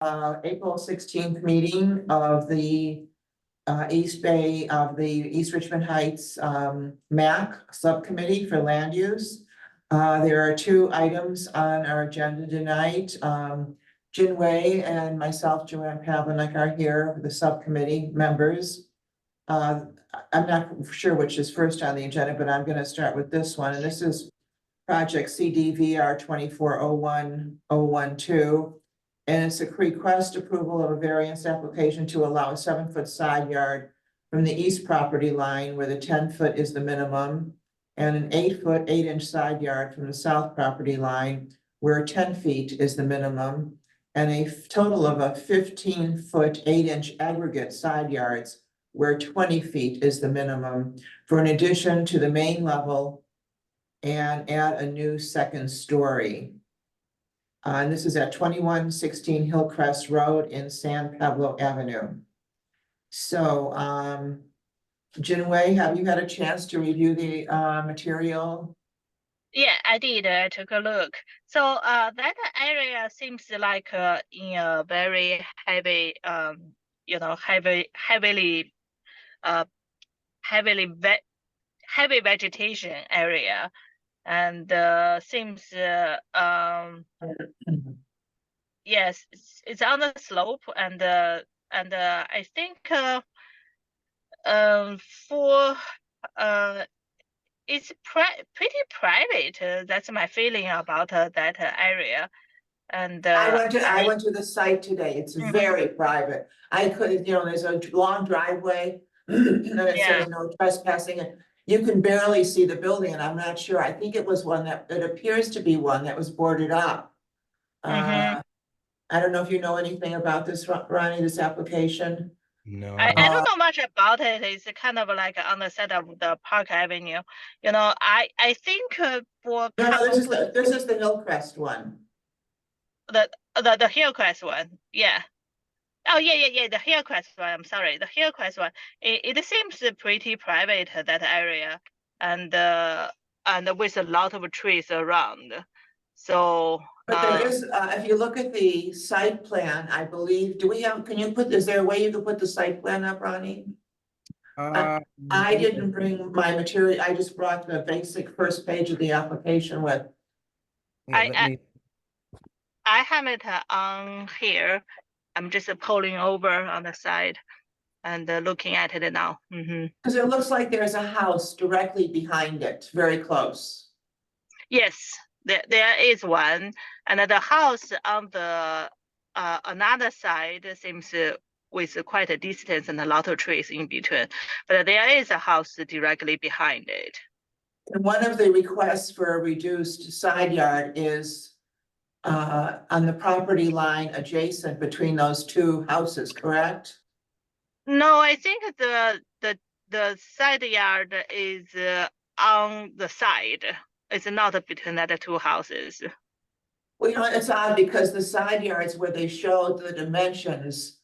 April 16th meeting of the East Richmond Heights MAC Subcommittee for Land Use. There are two items on our agenda tonight. Jin Wei and myself, Joanne Pavlik, are here, the subcommittee members. I'm not sure which is first on the agenda, but I'm going to start with this one. And this is project CDVR 2401012. And it's a request approval of a variance application to allow a 7-foot side yard from the east property line where the 10-foot is the minimum, and an 8-foot 8-inch side yard from the south property line where 10 feet is the minimum, and a total of a 15-foot 8-inch aggregate side yards where 20 feet is the minimum, for an addition to the main level and add a new second story. And this is at 2116 Hillcrest Road in San Pablo Avenue. So, Jin Wei, have you had a chance to review the material? Yeah, I did. I took a look. So that area seems like in a very heavy, heavy vegetation area, and seems yes, it's on the slope, and I think for it's pretty private. That's my feeling about that area. And I went to the site today. It's very private. I could, there's a long driveway and it says no trespassing, and you can barely see the building, and I'm not sure. I think it was one that, it appears to be one that was boarded up. I don't know if you know anything about this, Ronnie, this application. No. I don't know much about it. It's kind of like on the side of the Park Avenue. I think for No, this is the Hillcrest one. The Hillcrest one, yeah. Oh yeah, the Hillcrest one. I'm sorry, the Hillcrest one. It seems pretty private, that area, and with a lot of trees around. So. But there is, if you look at the site plan, I believe, is there a way you can put the site plan up, Ronnie? I didn't bring my material. I just brought the basic first page of the application with. Yeah, I have it on here. I'm just pulling over on the side and looking at it now. Because it looks like there's a house directly behind it, very close. Yes, there is one, and the house on the another side seems with quite a distance and a lot of trees in between, but there is a house directly behind it. And one of the requests for a reduced side yard is on the property line adjacent between those two houses, correct? No, I think the side yard is on the side. It's not between the two houses. Well, it's odd because the side yards where they showed the dimensions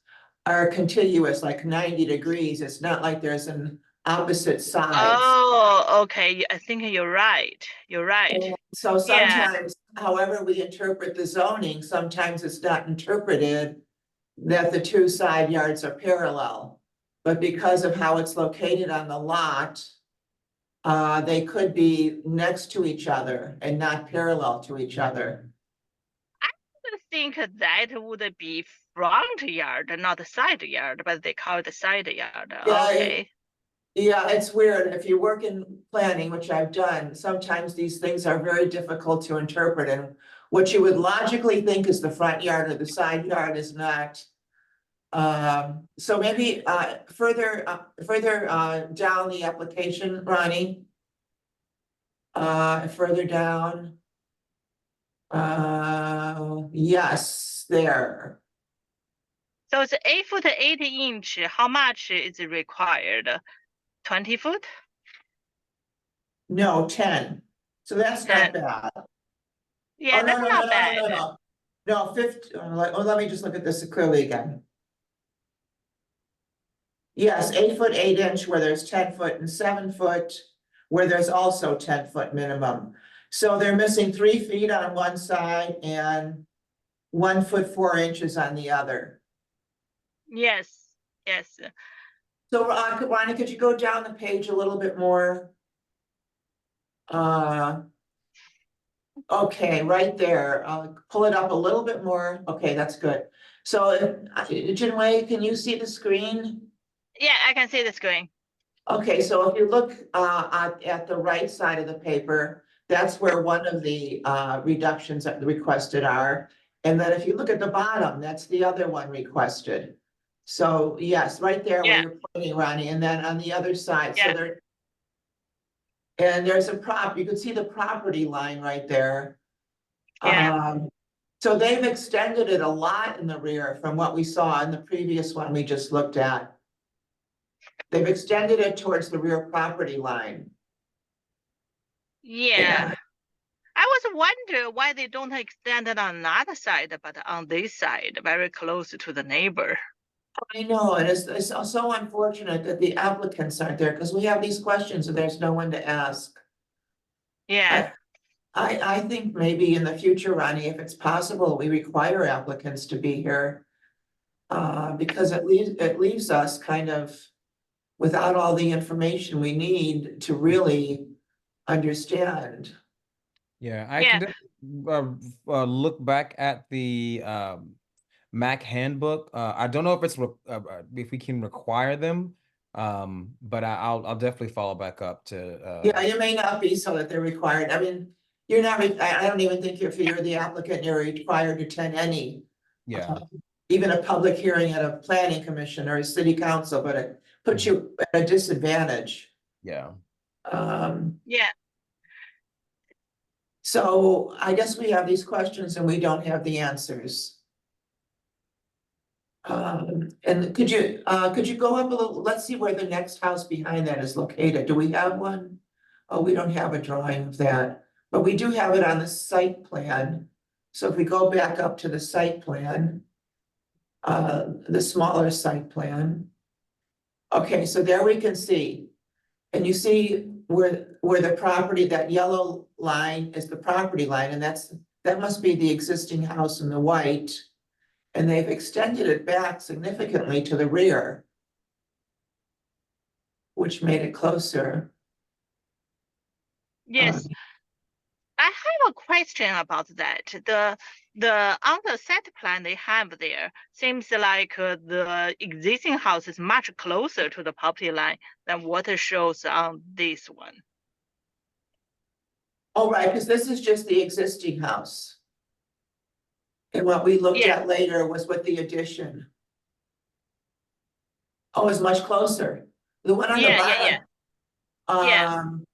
are contiguous, like 90 degrees. It's not like there's an opposite sides. Oh, okay. I think you're right. You're right. And so sometimes, however we interpret the zoning, sometimes it's not interpreted that the two side yards are parallel. But because of how it's located on the lot, they could be next to each other and not parallel to each other. I would think that would be front yard, not the side yard, but they call it the side yard. Yeah, okay. Yeah, it's weird. If you work in planning, which I've done, sometimes these things are very difficult to interpret, and what you would logically think is the front yard or the side yard is not. So maybe further down the application, Ronnie. Further down. Yes, there. So it's 8-foot 8-inch. How much is required? 20 foot? No, 10. So that's 10. Not bad. Yeah, that's not bad. No, 50. Let me just look at this clearly again. Yes, 8-foot 8-inch where there's 10 foot, and 7 foot where there's also 10 foot minimum. So they're missing 3 feet on one side and 1 foot 4 inches on the other. Yes, yes. So, Ronnie, could you go down the page a little bit more? Okay, right there. Pull it up a little bit more. Okay, that's good. So, Jinwei, can you see the screen? Yeah, I can see the screen. Okay, so if you look at the right side of the paper, that's where one of the reductions that requested are. And then if you look at the bottom, that's the other one requested. So yes, right there where Yeah, you're pointing, Ronnie, and then on the other side, so yeah, there. And there's you can see the property line right there. yeah. So they've extended it a lot in the rear from what we saw in the previous one we just looked at. They've extended it towards the rear property line. Yeah. And I was wondering why they don't extend it on another side, but on this side, very close to the neighbor. I know, and it's so unfortunate that the applicants aren't there, because we have these questions and there's no one to ask. Yeah, I think maybe in the future, Ronnie, if it's possible, we require applicants to be here. Because it leaves us kind of without all the information we need to really understand. Yeah, I yeah, can look back at the Mac handbook. I don't know if if we can require them, but I'll definitely follow back up to. Yeah, it may not be so that they're required. I mean, you're not, I don't even think if you're the applicant, you're required to attend any. Yeah. Even a public hearing at a planning commission or a city council, but it puts you at a disadvantage. Yeah. yeah, So I guess we have these questions and we don't have the answers. And could you go up a little, let's see where the next house behind that is located. Do we have one? Oh, we don't have a drawing of that, but we do have it on the site plan. So if we go back up to the site plan, the smaller site plan. Okay, so there we can see, and you see where the property, that yellow line is the property line, and that must be the existing house in the white. And they've extended it back significantly to the rear, which made it closer. yes. I have a question about that. The on the set plan they have there seems like the existing house is much closer to the property line than what it shows on this one. Oh, right, because this is just the existing house. And what we looked Yeah, at later was with the addition. Oh, it's much closer. The one on the yeah. bottom.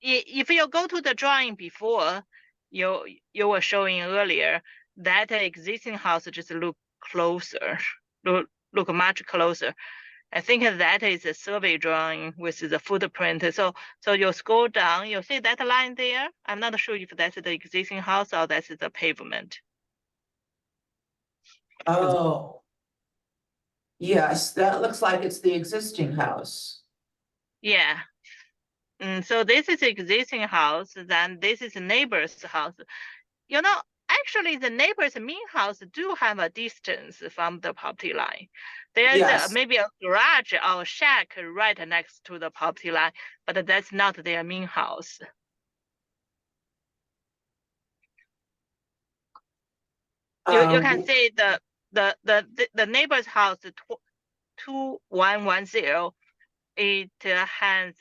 If you go to the drawing before, you were showing earlier, that existing house just look closer, look much closer. I think that is a survey drawing with the footprint. So you scroll down, you see that line there. I'm not sure if that's the existing house or that's the pavement. Oh. Yes, that looks like it's the existing house. Yeah. So this is existing house, then this is neighbor's house. You know, actually the neighbor's main house do have a distance from the property line. There's Yes. maybe a garage or a shack right next to the property line, but that's not their main house. You can see the neighbor's house 2110. It has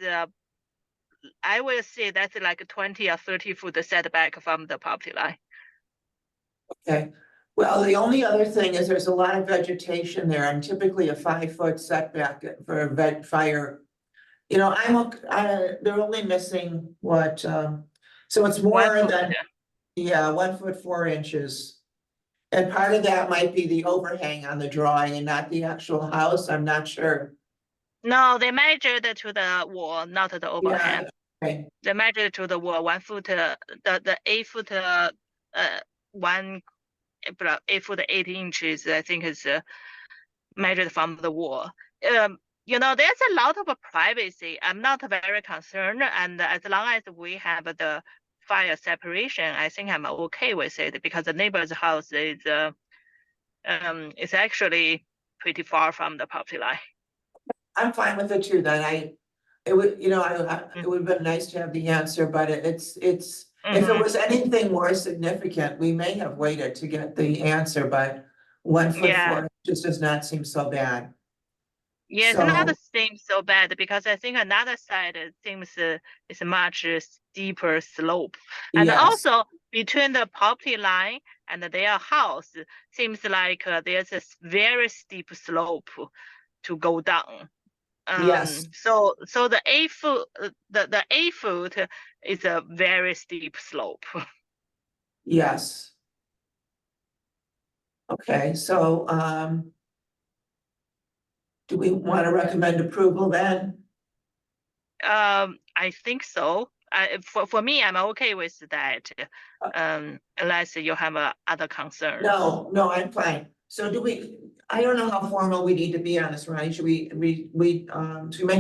I will say that's like 20 or 30 foot setback from the property line. Okay, well, the only other thing is there's a lot of vegetation there, and typically a 5 foot setback for a fire. You know, they're only missing what, so it's 1 more foot. than, yeah, 1 foot 4 inches. And part of that might be the overhang on the drawing and not the actual house, I'm not sure. No, they measured to the wall, not the overhang. Yeah, okay, They measured to the wall 1 foot, the 8 foot, 1, 8 foot 8 inches, I think is measured from the wall. You know, there's a lot of privacy. I'm not very concerned, and as long as we have the fire separation, I think I'm okay with it because the neighbor's house is actually pretty far from the property line. I'm fine with it too, then it would, you know, it would have been nice to have the answer, but it's, if it was anything more significant, we may have waited to get the answer, but 1 foot Yeah. 4 just does not seem so bad. Yes, So- another seems so bad because I think another side seems is a much steeper slope, and Yes. also between the property line and their house seems like there's a very steep slope to go down. Yes. So the 8 foot, the 8 foot is a very steep slope. Yes. Okay, so, do we want to recommend approval then? I think so. For me, I'm okay with that. Unless you have other concerns. No, I'm fine. So I don't know how formal we need to be on this, Ronnie. Should should we make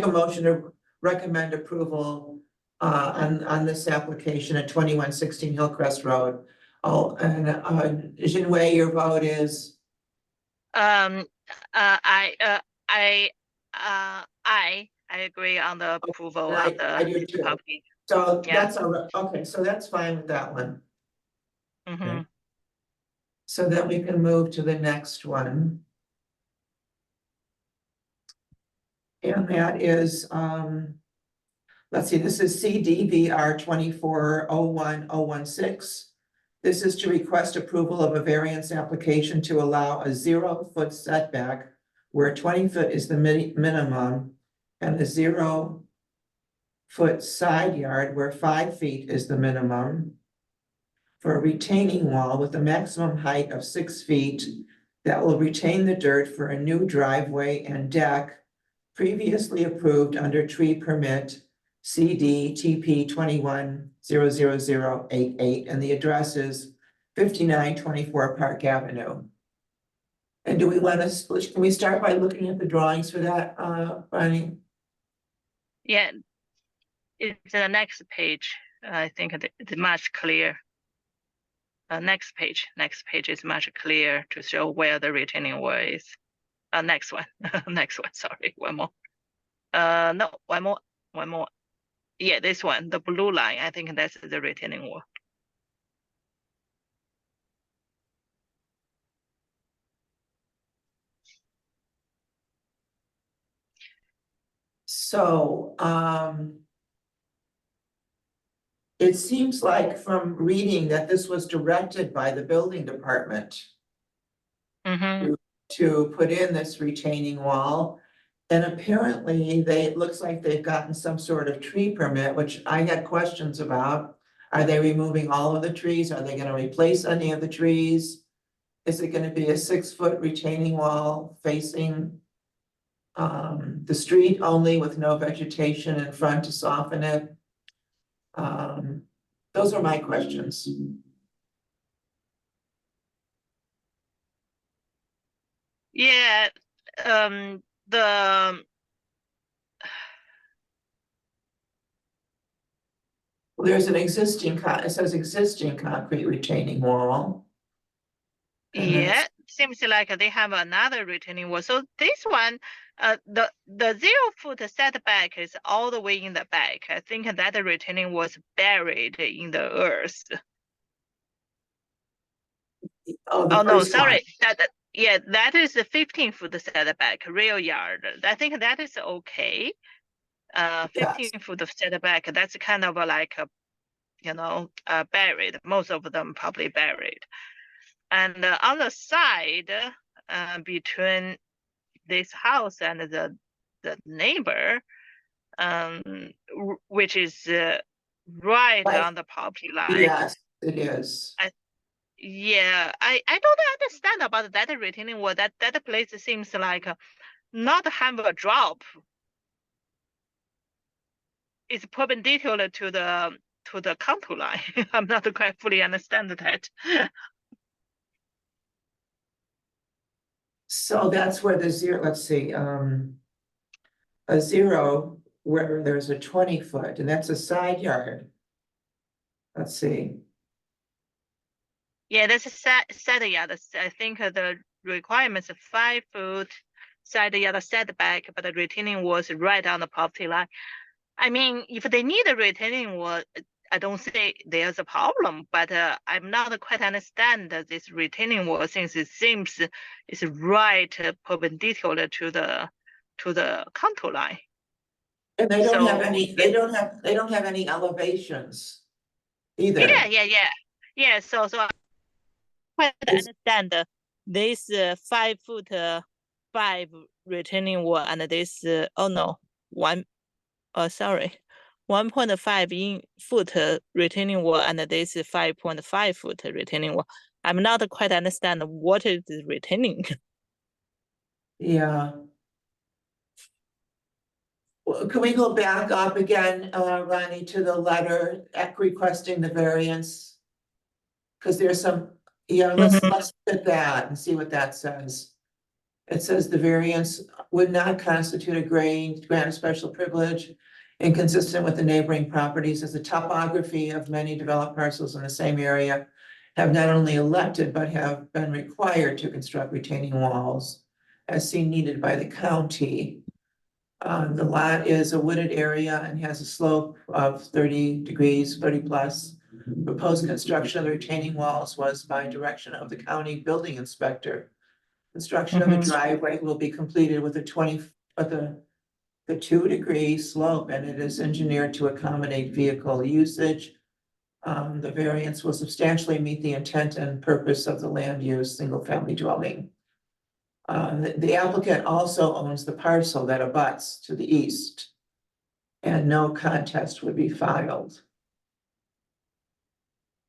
a motion to recommend approval on this application at 2116 Hillcrest Road? Oh, and Jinwei, your vote is, I agree on the approval and of I the do too. property. So Yeah. that's all right. Okay, so that's fine with that one. Mhm. So then we can move to the next one. And that is, let's see, this is CDVR 2401016. This is to request approval of a variance application to allow a 0-foot setback where 20 foot is the minimum and the 0-foot side yard where 5 feet is the minimum for a retaining wall with a maximum height of 6 feet that will retain the dirt for a new driveway and deck previously approved under tree permit CD TP 21-00088, and the address is 5924 Park Avenue. And do we want to, can we start by looking at the drawings for that, Bonnie? Yeah. It's the next page. I think it's much clear. Next page is much clearer to show where the retaining wall is. Next one, next one. Sorry, one more. No, one more. Yeah, this one, the blue line. I think that's the retaining wall. So, it seems like from reading that this was directed by the building department Mm-hmm. to put in this retaining wall. And apparently it looks like they've gotten some sort of tree permit, which I had questions about. Are they removing all of the trees? Are they gonna replace any of the trees? Is it gonna be a 6-foot retaining wall facing the street only with no vegetation in front to soften it? Those are my questions. Yeah, There's an existing it says existing concrete retaining wall. And then yeah, seems like they have another retaining wall. So this one, the 0-foot setback is all the way in the back. I think that the retaining was buried in the earth. Oh, Oh no, first sorry. That is the 15-foot setback, rear yard. I think that is okay. 15-foot setback. That's kind of like buried. Most of them probably buried. And on the side, between this house and the neighbor, which is right Right. on the property line. Yes, it is. Yeah, I don't understand about that retaining wall. That place seems like not have a drop. It's perpendicular to the contour line. I'm not quite fully understand that. So that's where the zero, let's see, a 0 where there's a 20 foot, and that's a side yard. let's see. Yeah, that's a side yard. I think the requirements of 5 foot side yard setback, but the retaining wall is right on the property line. I mean, if they need a retaining wall, I don't say there's a problem, but I'm not quite understand this retaining wall since it seems it's right perpendicular to the contour line. And they don't have So any, they don't have any elevations either. yeah. So I quite It's- understand this 5 foot 5 retaining wall and this oh no 1.5 foot retaining wall and this 5.5 foot retaining wall. I'm not quite understand what is the retaining. Yeah. Well, can we go back up again, Ronnie, to the letter requesting the variance? Because there's some, yeah, let's look at that and see what that says. It says the variance would not constitute a grant of special privilege inconsistent with the neighboring properties, as the topography of many developed parcels in the same area have not only elected but have been required to construct retaining walls as seen needed by the county. The lot is a wooded area and has a slope of 30 degrees, 30 plus. Proposed construction of the retaining walls was by direction of the county building inspector. Construction of the driveway will be completed with the 2-degree slope, and it is engineered to accommodate vehicle usage. The variance will substantially meet the intent and purpose of the land use single-family dwelling. The applicant also owns the parcel that abuts to the east, and no contest would be filed.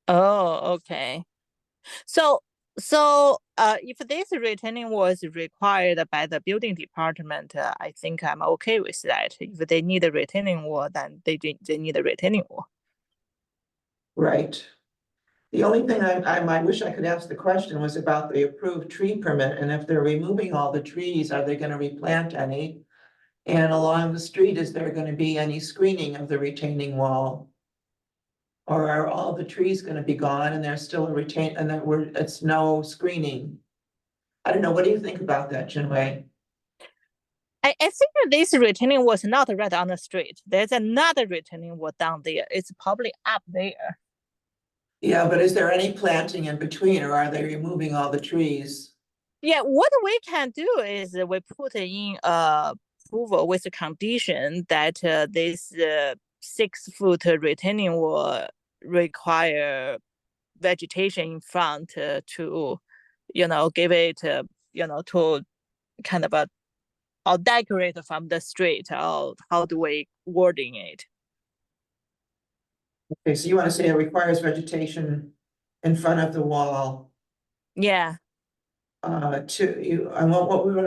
Oh, okay. So if this retaining wall is required by the building department, I think I'm okay with that. If they need a retaining wall, then they need a retaining wall. Right. The only thing I wish I could ask the question was about the approved tree permit, and if they're removing all the trees, are they gonna replant any? And along the street, is there gonna be any screening of the retaining wall? Or are all the trees gonna be gone and there's still a it's no screening? I don't know, what do you think about that, Jinwei? I think this retaining wall is not right on the street. There's another retaining wall down there. It's probably up there. Yeah, but is there any planting in between, or are they removing all the trees? Yeah, what we can do is we put in approval with the condition that this 6 foot retaining wall require vegetation in front to, give it, to kind of or decorate from the street, or how do we wording it? Okay, so you wanna say it requires vegetation in front of the wall, Yeah. what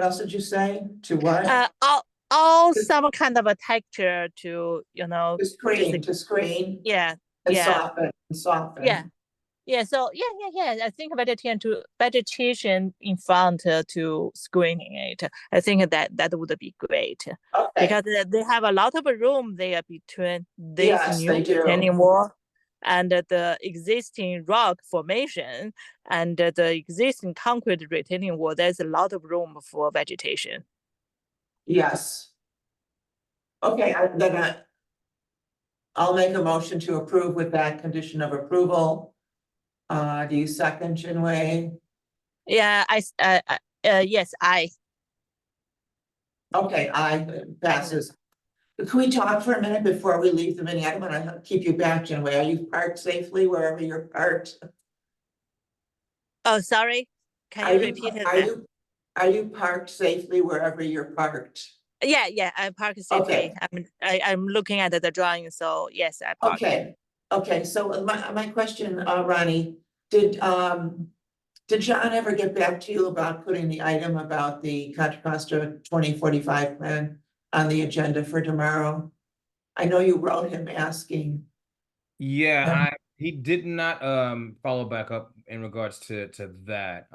else did you say? To what? All some kind of a texture to, To screen yeah, and yeah. soften. Yeah. So yeah. I think vegetation in front to screening it. I think that would be great Okay, because they have a lot of room there between this yes, new they do. retaining wall and the existing rock formation and the existing concrete retaining wall. There's a lot of room for vegetation. Yes. Okay, I'll make a motion to approve with that condition of approval. Do you second, Jinwei? Yeah, yes, Okay, passes. Can we talk for a minute before we leave the meeting? I don't wanna keep you back, Jinwei. Are you parked safely wherever you're parked? Oh, sorry. Can you repeat it? Are you parked safely wherever you're parked? Yeah, I park safely. I'm looking at the drawing, so yes, I park. Okay, so my question, Ronnie, did John ever get back to you about putting the item about the Contra Costa 2045 plan on the agenda for tomorrow? I know you wrote him asking. Yeah, he did not follow back up in regards to that.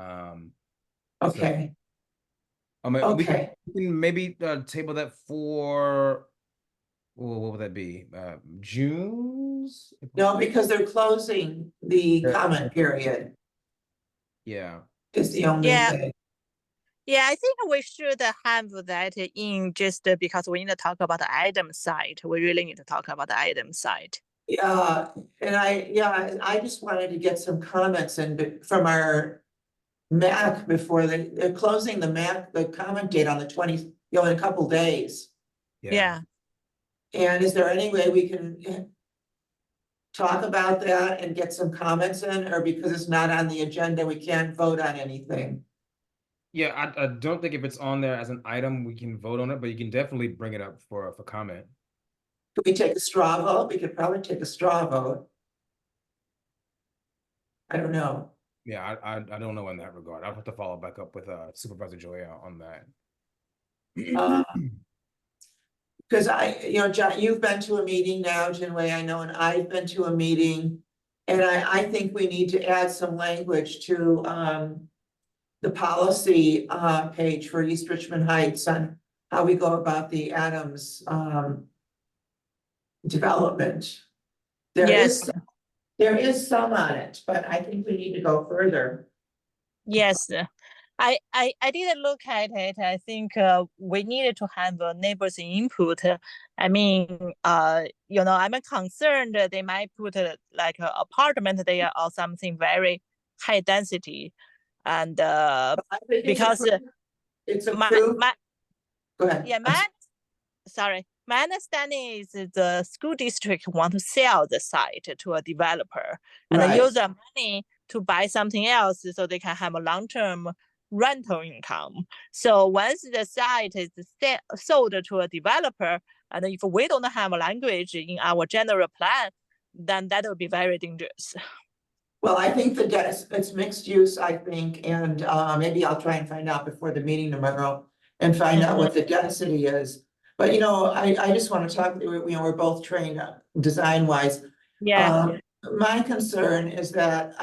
Okay, We okay, can maybe table that for well, what would that be? June's? No, because they're closing the Yeah. comment period Yeah. is the only Yeah. thing. Yeah, I think we should have that in just because we need to talk about the item side. We really need to talk about the item side. Yeah, and I just wanted to get some comments from our MAC before they're closing the MAC, the comment date on the 20th, in a couple days. Yeah. And is there any way we can talk about that and get some comments in, or because it's not on the agenda, we can't vote on anything? Yeah, I don't think if it's on there as an item, we can vote on it, but you can definitely bring it up for comment. Could we take a straw vote? We could probably take a straw vote. I don't know. Yeah, I don't know in that regard. I'll have to follow back up with Supervisor Joya on that. Because John, you've been to a meeting now, Jinwei, I know, and I've been to a meeting. And I think we need to add some language to the policy page for East Richmond Heights on how we go about the Adams development. Yes. There is some on it, but I think we need to go further. Yes. I didn't look at it. I think we needed to have neighbors' input. I mean, I'm concerned that they might put like an apartment there or something very high density, and because it's approved. Go ahead. Yeah, my understanding is the school district want to sell the site to a developer and Right. use the money to buy something else so they can have a long-term rental income. So once the site is sold to a developer, and if we don't have a language in our general plan, then that will be very dangerous. Well, I think it's mixed use, I think, and maybe I'll try and find out before the meeting tomorrow and find out what the density is. But I just want to talk, we're both trained design wise. Yeah. My concern is that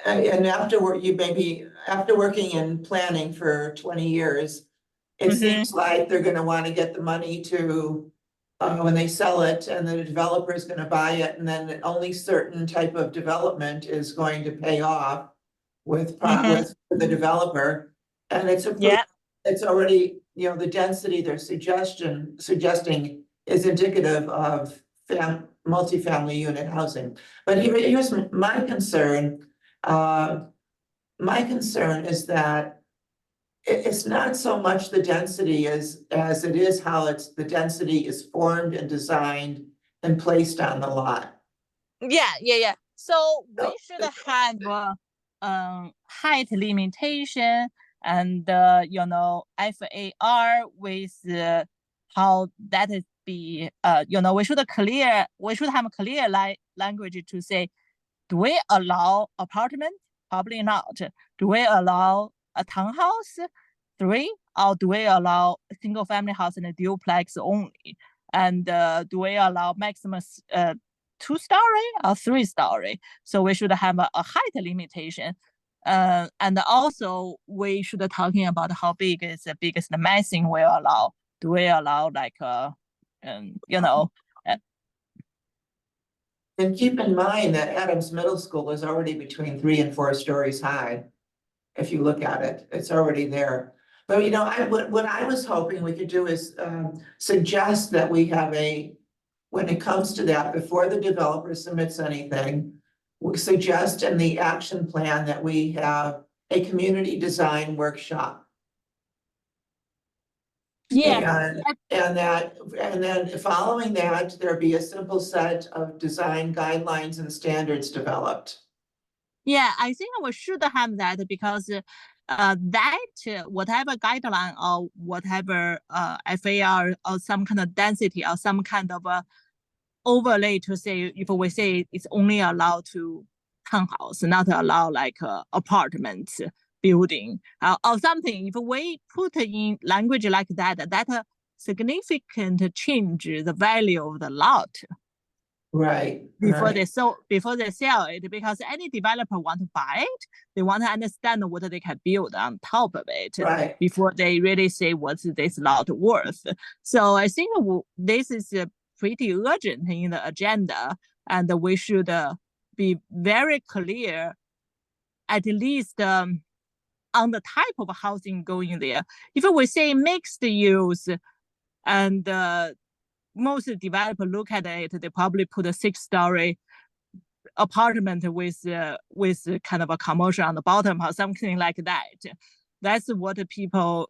and after working in planning for 20 years, it seems like they're gonna want to get the money to when they sell it, and the developer is gonna buy it, and then only certain type of development is going to pay off with the developer. And it's already, the density they're suggesting is indicative of multifamily unit housing. But here's my concern. My concern is that it's not so much the density as it is how the density is formed and designed and placed on the lot. Yeah. So we should have height limitation and FAR with how that is be we should have a clear language to say, do we allow apartment? Probably not. Do we allow a townhouse 3, or do we allow a single family house and a duplex only? And do we allow maximum 2-story or 3-story? So we should have a height limitation. And also we should be talking about how big is the biggest massing we allow. Do we allow like And keep in mind that Adams Middle School is already between 3 and 4 stories high. If you look at it, it's already there. But what I was hoping we could do is suggest that we have when it comes to that, before the developer submits anything, we suggest in the action plan that we have a community design workshop. Yeah. And then following that, there be a simple set of design guidelines and standards developed. Yeah, I think we should have that because that whatever guideline or whatever FAR or some kind of density or some kind of overlay to say, if we say it's only allowed to townhouse, not allow like apartment building or something, if we put in language like that, that significant change the value of the lot. Right. before right. they sell it, because any developer want to buy it, they want to understand what they can build on top of it Right. before they really say what's this lot worth. So I think this is pretty urgent in the agenda, and we should be very clear, at least on the type of housing going there. If we say mixed use, and most developer look at it, they probably put a 6-story apartment with kind of a commercial on the bottom or something like that. That's what people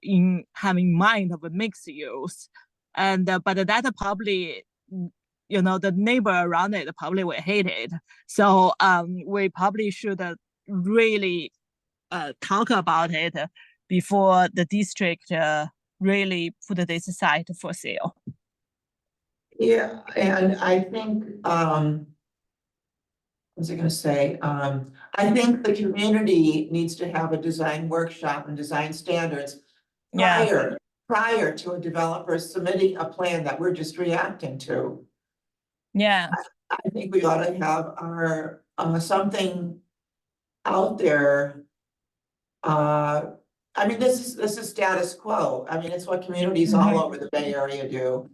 have in mind of a mixed use. And but that probably, the neighbor around it probably will hate it. So we probably should really talk about it before the district really put this site for sale. Yeah, and I think, what was I gonna say? I think the community needs to have a design workshop and design standards Yeah. prior to a developer submitting a plan that we're just reacting to. Yeah. I think we ought to have our, something out there. I mean, this is status quo. I mean, it's what communities all over the Bay Area do.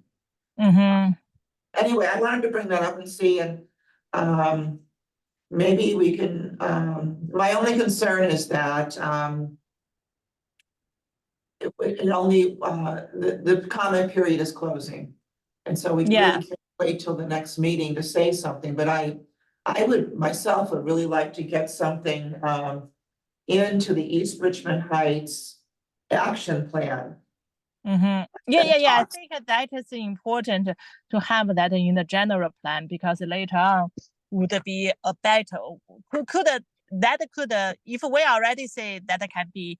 Anyway, I wanted to bring that up and see, and, maybe we can, my only concern is that, it only, the comment period is closing. And so we Yeah. really can't wait till the next meeting to say something, but I would myself would really like to get something, into the East Richmond Heights action plan. Yeah. I think that is important to have that in the general plan, because later on would be a battle. Could if we already say that can be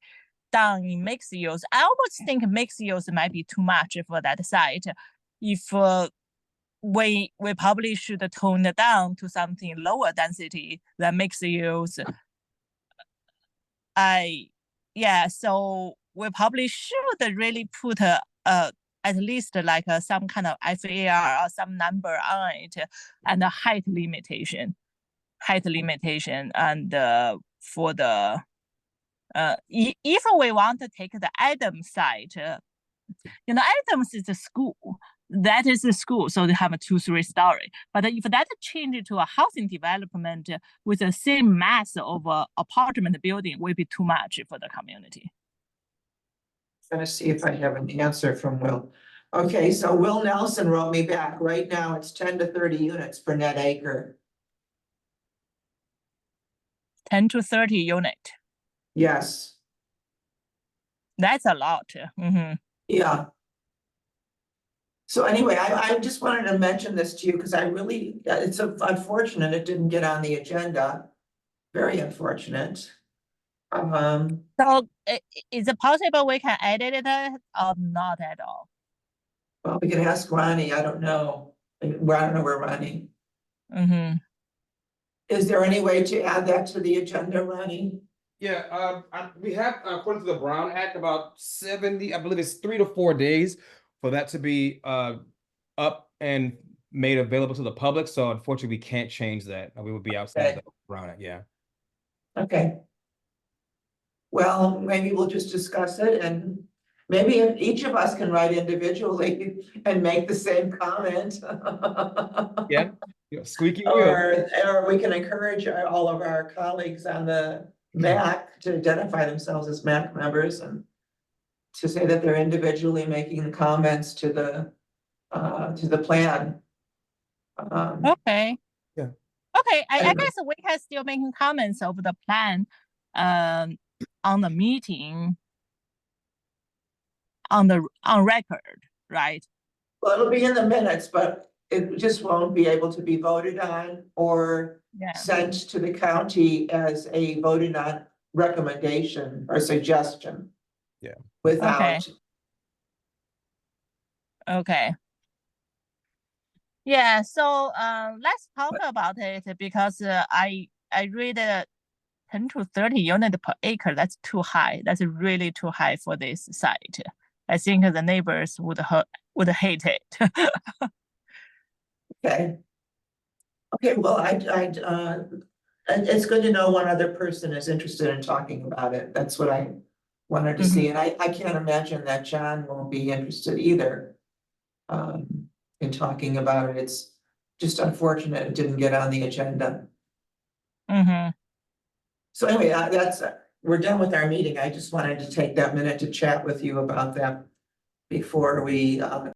done in mixed use, I almost think mixed use might be too much for that site. If we probably should tone it down to something lower density than mixed use. So we probably should really put at least like some kind of FAR or some number on it, and a height limitation, and for the if we want to take the Adams site, Adams is a school. That is a school, so they have a 2-3 story. But if that change to a housing development with the same mass of apartment building, will be too much for the community. I'm gonna see if I have an answer from Will. Okay, so Will Nelson wrote me back. Right now, it's 10 to 30 units per net acre. 10 to 30 unit. Yes. That's a lot. Yeah. So anyway, I just wanted to mention this to you because I really, it's unfortunate it didn't get on the agenda. Very unfortunate. So is it possible we can edit it or not at all? Well, we can ask Ronnie. I don't know. I don't know where Ronnie. Is there any way to add that to the agenda, Ronnie? Yeah, we have, according to the Brown Act, about 70, I believe it's 3 to 4 days for that to be up and made available to the public. So unfortunately, we can't change that. We would be outside of the Brown Act, yeah. Okay. Well, maybe we'll just discuss it, and maybe if each of us can write individually and make the same comment. Yeah, squeaky wheel. Or we can encourage all of our colleagues on the MAC to identify themselves as MAC members and to say that they're individually making comments to the plan. Okay. Yeah. Okay, I guess we can still making comments over the plan on the meeting on record, right? Well, it'll be in the minutes, but it just won't be able to be voted on or sent to the county as a voted on recommendation or suggestion. Yeah. Without. Okay. Yeah, so let's talk about it, because I read 10 to 30 units per acre. That's too high. That's really too high for this site. I think the neighbors would hate it. Okay. Okay, well, it's good to know one other person is interested in talking about it. That's what I wanted to see, and I can't imagine that John won't be interested either. In talking about it. It's just unfortunate it didn't get on the agenda. So anyway, we're done with our meeting. I just wanted to take that minute to chat with you about that before we